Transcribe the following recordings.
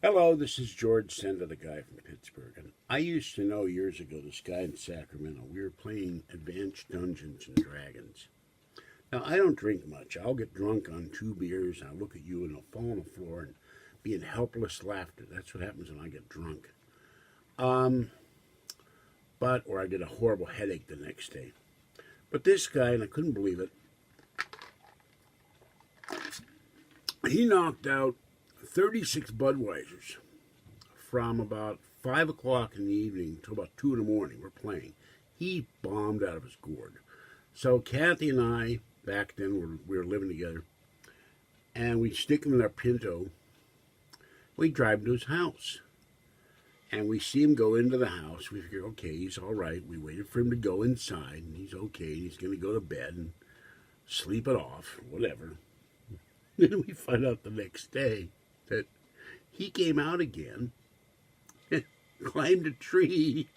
Hello, this is George Senda, the guy from Pittsburgh. And I used to know years ago this guy in Sacramento. We were playing Advanced Dungeons and Dragons. Now, I don't drink much. I'll get drunk on 2 beers, and I'll look at you, and I'll fall on the floor and be in helpless laughter. That's what happens when I get drunk. Or I get a horrible headache the next day. But this guy, and I couldn't believe it, he knocked out 36 Budweisers from about 5 o'clock in the evening till about 2 in the morning. We're playing. He bombed out of his gourd. So Kathy and I, back then, we were living together, and we stick him in our Pinto. We drive to his house, and we see him go into the house. We figure, okay, he's all right. We waited for him to go inside, and he's okay. He's going to go to bed and sleep it off, whatever. Then we find out the next day that he came out again, climbed a tree,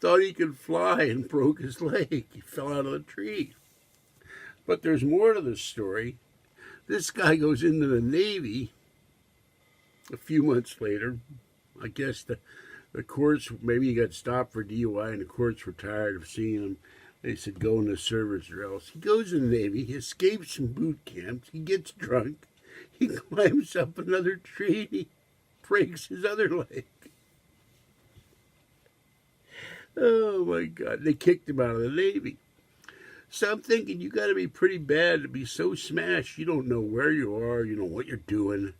thought he could fly, and broke his leg. He fell out of the tree. But there's more to this story. This guy goes into the Navy a few months later. I guess the courts, maybe he got stopped for DUI, and the courts were tired of seeing him. They said, go in the service or else. He goes in the Navy, he escapes from boot camps, he gets drunk, he climbs up another tree, and he breaks his other leg. Oh my God, they kicked him out of the Navy. So I'm thinking, you got to be pretty bad to be so smashed, you don't know where you are, you know what you're doing,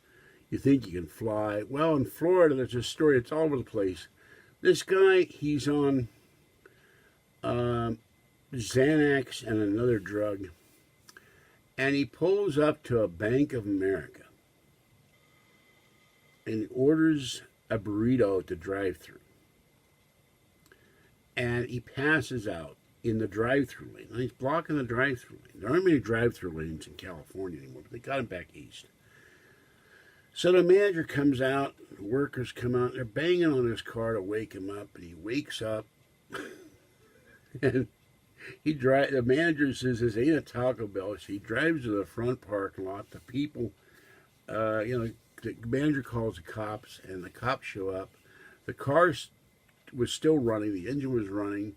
you think you can fly. Well, in Florida, there's a story, it's all over the place. This guy, he's on Xanax and another drug, and he pulls up to a Bank of America and orders a burrito at the drive-thru, and he passes out in the drive-thru lane. Now, he's blocking the drive-thru lane. There aren't many drive-thru lanes in California anymore, but they got him back east. So the manager comes out, the workers come out, they're banging on his car to wake him up, and he wakes up and the manager says this ain't a Taco Bell. So he drives to the front parking lot. The people, the manager calls the cops, and the cops show up. The car was still running. The engine was running.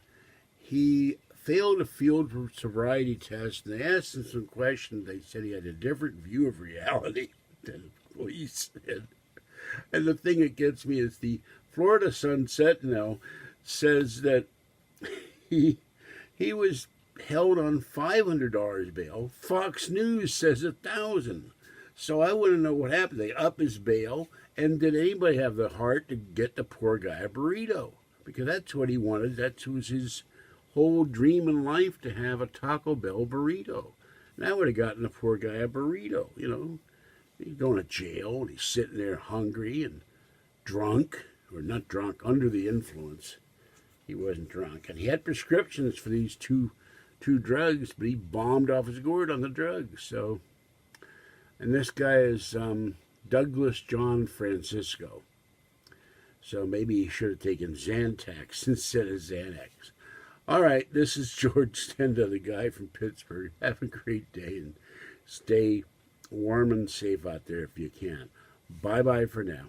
He failed a field sobriety test, and they asked him some questions. They said he had a different view of reality than the police said. And the thing that gets me is the Florida Sun Sentinel says that he was held on $500 bail. Fox News says $1,000. So I want to know what happened. They up his bail, and did anybody have the heart to get the poor guy a burrito? Because that's what he wanted. That was his whole dream in life, to have a Taco Bell burrito. And I would have gotten the poor guy a burrito, you know. He's going to jail, and he's sitting there hungry and drunk, or not drunk, under the influence. He wasn't drunk, and he had prescriptions for these two drugs, but he bombed off his gourd on the drugs. So, and this guy is Douglas John Francisco. So maybe he should have taken Zantax instead of Xanax. All right, this is George Senda, the guy from Pittsburgh. Have a great day, and stay warm and safe out there if you can. Bye-bye for now.